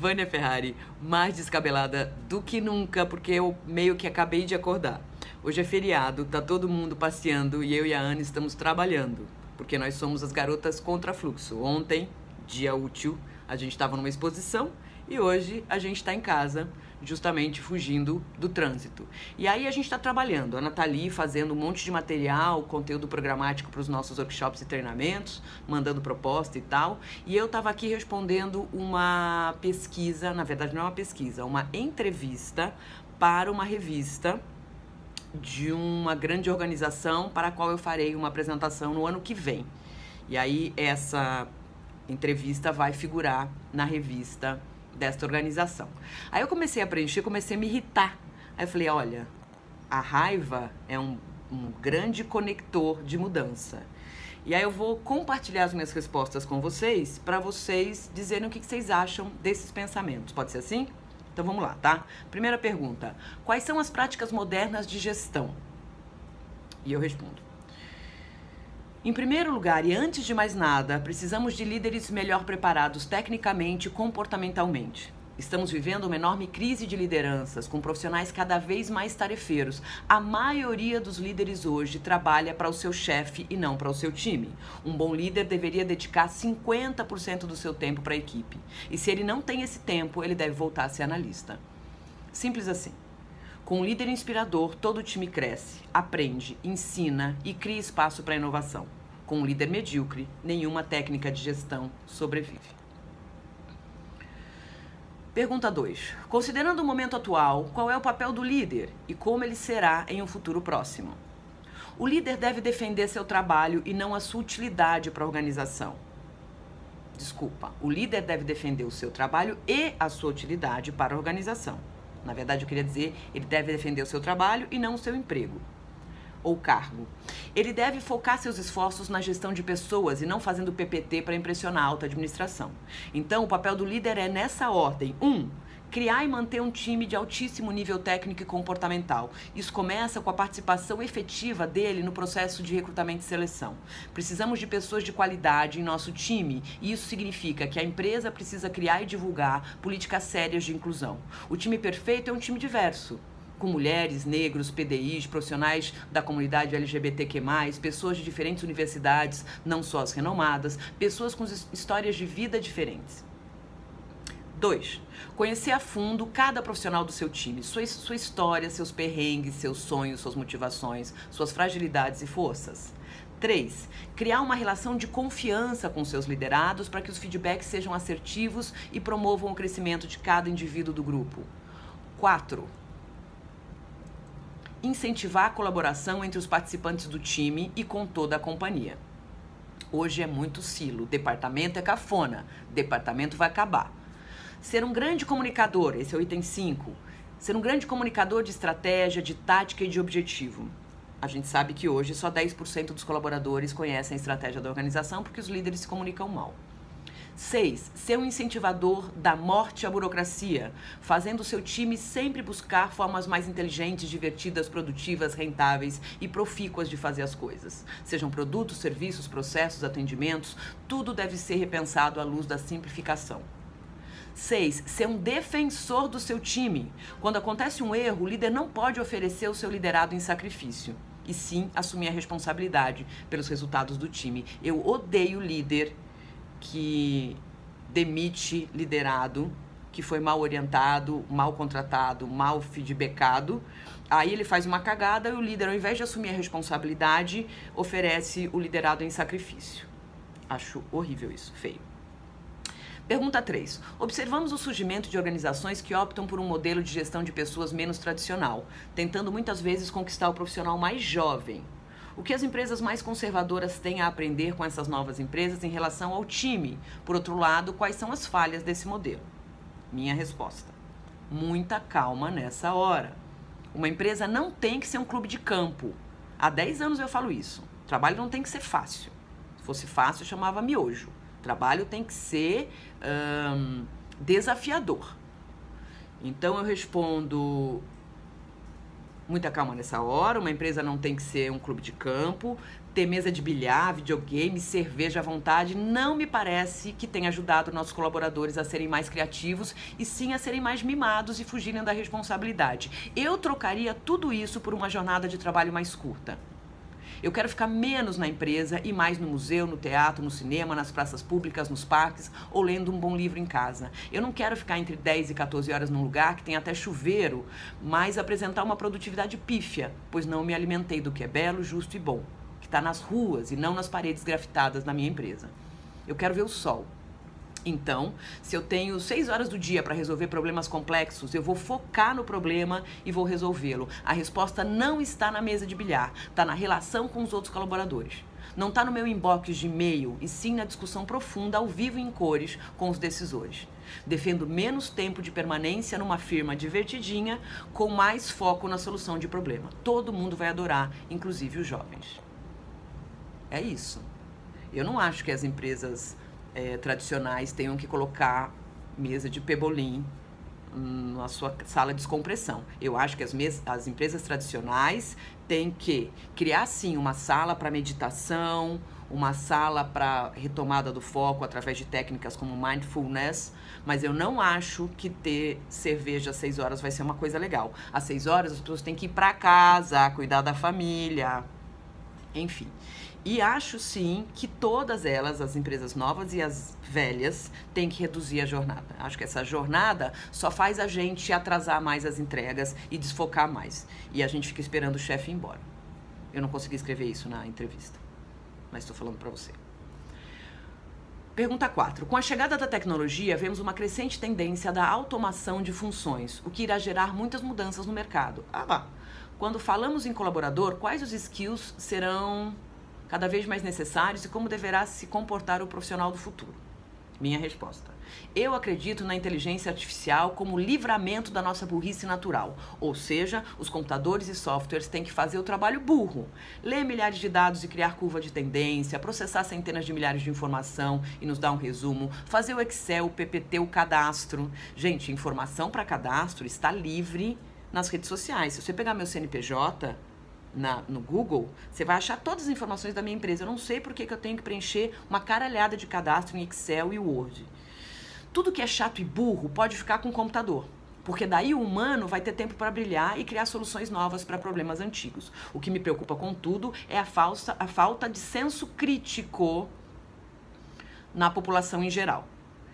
Vânia Ferrari, mais descabelada do que nunca, porque eu meio que acabei de acordar. Hoje é feriado, tá todo mundo passeando e eu e a Ana estamos trabalhando, porque nós somos as garotas contra fluxo. Ontem, dia útil, a gente estava numa exposição e hoje a gente está em casa, justamente fugindo do trânsito. E aí a gente está trabalhando, a Nathalie fazendo um monte de material, conteúdo programático para os nossos workshops e treinamentos, mandando proposta e tal. E eu estava aqui respondendo uma pesquisa, na verdade não é uma pesquisa, uma entrevista para uma revista de uma grande organização para a qual eu farei uma apresentação no ano que vem. E aí essa entrevista vai figurar na revista desta organização. Aí eu comecei a preencher, comecei a me irritar. Aí eu falei, olha, a raiva é um grande conector de mudança. E aí eu vou compartilhar as minhas respostas com vocês, para vocês dizerem o que vocês acham desses pensamentos. Pode ser assim? Então vamos lá, tá? Primeira pergunta, quais são as práticas modernas de gestão? E eu respondo. Em primeiro lugar, e antes de mais nada, precisamos de líderes melhor preparados tecnicamente e comportamentalmente. Estamos vivendo uma enorme crise de lideranças, com profissionais cada vez mais tarefeiros. A maioria dos líderes hoje trabalha para o seu chefe e não para o seu time. Um bom líder deveria dedicar 50% do seu tempo para a equipe. E se ele não tem esse tempo, ele deve voltar a ser analista. Simples assim. Com um líder inspirador, todo o time cresce, aprende, ensina e cria espaço para inovação. Com um líder medíocre, nenhuma técnica de gestão sobrevive. Pergunta 2. Considerando o momento atual, qual é o papel do líder e como ele será em um futuro próximo? O líder deve defender seu trabalho e não a sua utilidade para a organização. Desculpa, o líder deve defender o seu trabalho e a sua utilidade para a organização. Na verdade, eu queria dizer, ele deve defender o seu trabalho e não o seu emprego ou cargo. Ele deve focar seus esforços na gestão de pessoas e não fazendo PPT para impressionar a alta administração. Então, o papel do líder é nessa ordem. 1. Criar e manter um time de altíssimo nível técnico e comportamental. Isso começa com a participação efetiva dele no processo de recrutamento e seleção. Precisamos de pessoas de qualidade em nosso time e isso significa que a empresa precisa criar e divulgar políticas sérias de inclusão. O time perfeito é um time diverso, com mulheres, negros, PDIs, profissionais da comunidade LGBTQ+, pessoas de diferentes universidades, não só as renomadas, pessoas com histórias de vida diferentes. 2. Conhecer a fundo cada profissional do seu time, sua história, seus perrengues, seus sonhos, suas motivações, suas fragilidades e forças. 3. Criar uma relação de confiança com seus liderados para que os feedbacks sejam assertivos e promovam o crescimento de cada indivíduo do grupo. 4. Incentivar a colaboração entre os participantes do time e com toda a companhia. Hoje é muito silo, departamento é cafona, departamento vai acabar. Ser um grande comunicador, esse é o item 5. Ser um grande comunicador de estratégia, de tática e de objetivo. A gente sabe que hoje só 10% dos colaboradores conhecem a estratégia da organização porque os líderes se comunicam mal. 6. Ser um incentivador da morte à burocracia, fazendo o seu time sempre buscar formas mais inteligentes, divertidas, produtivas, rentáveis e profícuas de fazer as coisas. Sejam produtos, serviços, processos, atendimentos, tudo deve ser repensado à luz da simplificação. 6. Ser um defensor do seu time. Quando acontece um erro, o líder não pode oferecer o seu liderado em sacrifício, e sim assumir a responsabilidade pelos resultados do time. Eu odeio líder que demite liderado, que foi mal orientado, mal contratado, mal feedbackado. Aí ele faz uma cagada e o líder, ao invés de assumir a responsabilidade, oferece o liderado em sacrifício. Acho horrível isso, feio. Pergunta 3. Observamos o surgimento de organizações que optam por um modelo de gestão de pessoas menos tradicional, tentando muitas vezes conquistar o profissional mais jovem. O que as empresas mais conservadoras têm a aprender com essas novas empresas em relação ao time? Por outro lado, quais são as falhas desse modelo? Minha resposta: muita calma nessa hora. Uma empresa não tem que ser um clube de campo. Há 10 anos eu falo isso. O trabalho não tem que ser fácil. Se fosse fácil, eu chamava miojo. O trabalho tem que ser desafiador. Então eu respondo: muita calma nessa hora, uma empresa não tem que ser um clube de campo, ter mesa de bilhar, videogame, cerveja à vontade, não me parece que tenha ajudado nossos colaboradores a serem mais criativos e sim a serem mais mimados e fugirem da responsabilidade. Eu trocaria tudo isso por uma jornada de trabalho mais curta. Eu quero ficar menos na empresa e mais no museu, no teatro, no cinema, nas praças públicas, nos parques ou lendo um bom livro em casa. Eu não quero ficar entre 10 e 14 horas num lugar que tem até chuveiro, mas apresentar uma produtividade pífia, pois não me alimentei do que é belo, justo e bom, que está nas ruas e não nas paredes grafitadas da minha empresa. Eu quero ver o sol. Então, se eu tenho 6 horas do dia para resolver problemas complexos, eu vou focar no problema e vou resolvê-lo. A resposta não está na mesa de bilhar, está na relação com os outros colaboradores. Não está no meu inbox de e-mail, e sim na discussão profunda, ao vivo e em cores, com os decisores. Defendo menos tempo de permanência numa firma divertidinha, com mais foco na solução de problema. Todo mundo vai adorar, inclusive os jovens. É isso. Eu não acho que as empresas tradicionais tenham que colocar mesa de pebolim na sua sala de descompressão. Eu acho que as empresas tradicionais têm que criar, sim, uma sala para meditação, uma sala para retomada do foco através de técnicas como mindfulness, mas eu não acho que ter cerveja às 6 horas vai ser uma coisa legal. Às 6 horas as pessoas têm que ir para casa, cuidar da família, enfim. E acho, sim, que todas elas, as empresas novas e as velhas, têm que reduzir a jornada. Acho que essa jornada só faz a gente atrasar mais as entregas e desfocar mais. E a gente fica esperando o chefe ir embora. Eu não consegui escrever isso na entrevista, mas estou falando para você. Pergunta 4. Com a chegada da tecnologia, vemos uma crescente tendência da automação de funções, o que irá gerar muitas mudanças no mercado. Quando falamos em colaborador, quais os skills serão cada vez mais necessários e como deverá se comportar o profissional do futuro? Minha resposta. Eu acredito na inteligência artificial como livramento da nossa burrice natural. Ou seja, os computadores e softwares têm que fazer o trabalho burro. Ler milhares de dados e criar curva de tendência, processar centenas de milhares de informação e nos dar um resumo, fazer o Excel, o PPT, o cadastro. Gente, informação para cadastro está livre nas redes sociais. Se você pegar meu CNPJ no Google, você vai achar todas as informações da minha empresa. Eu não sei por que eu tenho que preencher uma caralhada de cadastro em Excel e Word. Tudo que é chato e burro pode ficar com o computador, porque daí o humano vai ter tempo para brilhar e criar soluções novas para problemas antigos. O que me preocupa, contudo, é a falta de senso crítico na população em geral.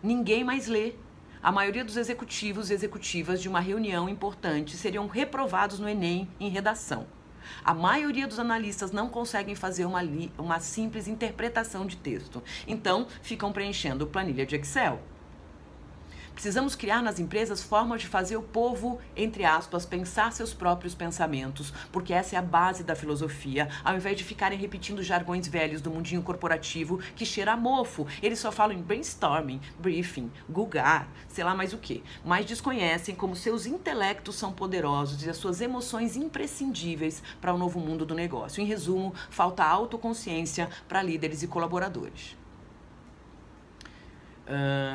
Ninguém mais lê. A maioria dos executivos e executivas de uma reunião importante seriam reprovados no Enem em redação. A maioria dos analistas não conseguem fazer uma simples interpretação de texto. Então, ficam preenchendo planilha de Excel. Precisamos criar nas empresas formas de fazer o povo, entre aspas, pensar seus próprios pensamentos, porque essa é a base da filosofia, ao invés de ficarem repetindo jargões velhos do mundinho corporativo que cheira a mofo. Eles só falam em brainstorming, briefing, googar, sei lá mais o quê, mas desconhecem como seus intelectos são poderosos e as suas emoções imprescindíveis para o novo mundo do negócio. Em resumo, falta autoconsciência para líderes e colaboradores.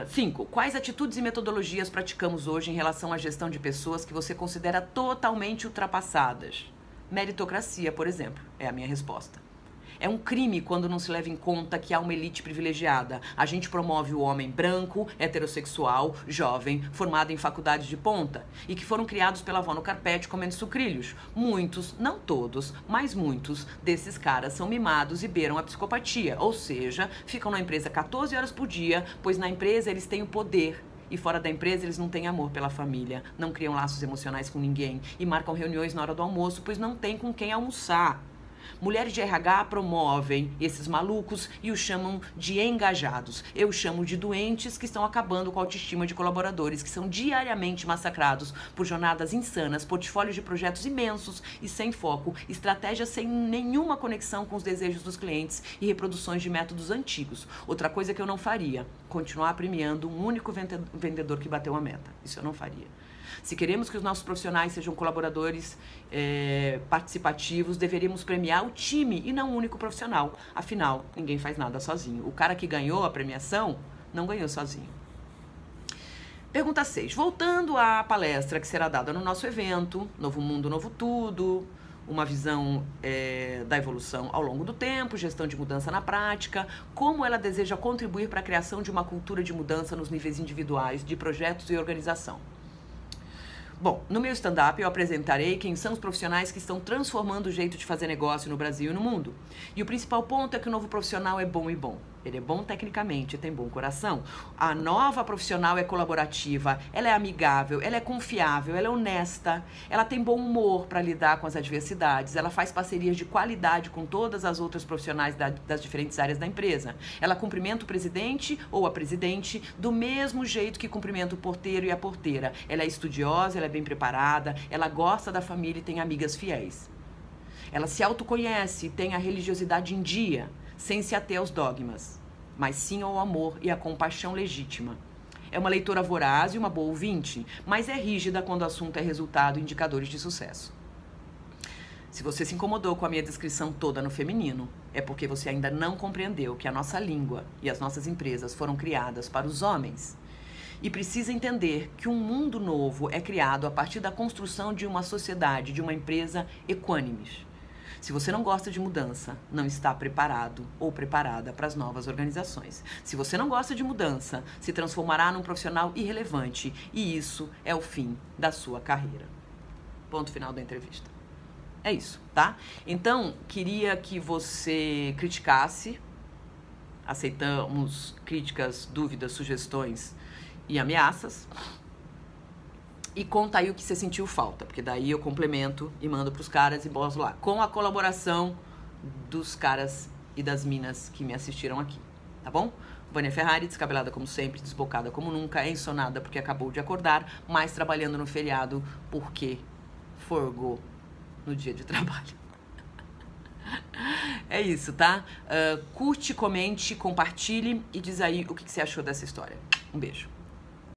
5. Quais atitudes e metodologias praticamos hoje em relação à gestão de pessoas que você considera totalmente ultrapassadas? Meritocracia, por exemplo, é a minha resposta. É um crime quando não se leva em conta que há uma elite privilegiada. A gente promove o homem branco, heterossexual, jovem, formado em faculdade de ponta e que foram criados pela avó no carpete comendo sucrilhos. Muitos, não todos, mas muitos desses caras são mimados e beiram a psicopatia. Ou seja, ficam na empresa 14 horas por dia, pois na empresa eles têm o poder. E fora da empresa eles não têm amor pela família, não criam laços emocionais com ninguém e marcam reuniões na hora do almoço, pois não tem com quem almoçar. Mulheres de RH promovem esses malucos e os chamam de engajados. Eu chamo de doentes que estão acabando com a autoestima de colaboradores que são diariamente massacrados por jornadas insanas, portfólios de projetos imensos e sem foco, estratégias sem nenhuma conexão com os desejos dos clientes e reproduções de métodos antigos. Outra coisa que eu não faria, continuar premiando um único vendedor que bateu a meta. Isso eu não faria. Se queremos que os nossos profissionais sejam colaboradores participativos, deveríamos premiar o time e não o único profissional. Afinal, ninguém faz nada sozinho. O cara que ganhou a premiação não ganhou sozinho. Pergunta 6. Voltando à palestra que será dada no nosso evento, Novo Mundo, Novo Tudo, uma visão da evolução ao longo do tempo, gestão de mudança na prática, como ela deseja contribuir para a criação de uma cultura de mudança nos níveis individuais de projetos e organização. Bom, no meu stand-up eu apresentarei quem são os profissionais que estão transformando o jeito de fazer negócio no Brasil e no mundo. E o principal ponto é que o novo profissional é bom e bom. Ele é bom tecnicamente, tem bom coração. A nova profissional é colaborativa, ela é amigável, ela é confiável, ela é honesta, ela tem bom humor para lidar com as adversidades, ela faz parcerias de qualidade com todas as outras profissionais das diferentes áreas da empresa. Ela cumprimenta o presidente ou a presidente do mesmo jeito que cumprimenta o porteiro e a porteira. Ela é estudiosa, ela é bem preparada, ela gosta da família e tem amigas fiéis. Ela se autoconhece e tem a religiosidade em dia, sem se ater aos dogmas, mas sim ao amor e à compaixão legítima. É uma leitora voraz e uma boa ouvinte, mas é rígida quando o assunto é resultado e indicadores de sucesso. Se você se incomodou com a minha descrição toda no feminino, é porque você ainda não compreendeu que a nossa língua e as nossas empresas foram criadas para os homens. E precisa entender que um mundo novo é criado a partir da construção de uma sociedade, de uma empresa equânimes. Se você não gosta de mudança, não está preparado ou preparada para as novas organizações. Se você não gosta de mudança, se transformará num profissional irrelevante e isso é o fim da sua carreira. Ponto final da entrevista. É isso, tá? Então, queria que você criticasse. Aceitamos críticas, dúvidas, sugestões e ameaças. E conta aí o que você sentiu falta, porque daí eu complemento e mando pros caras e boto lá. Com a colaboração dos caras e das minas que me assistiram aqui, tá bom? Vânia Ferrari, descabelada como sempre, desbocada como nunca, ensonada porque acabou de acordar, mas trabalhando no feriado porque forgou no dia de trabalho. É isso, tá? Curte, comente, compartilhe e diz aí o que você achou dessa história. Um beijo.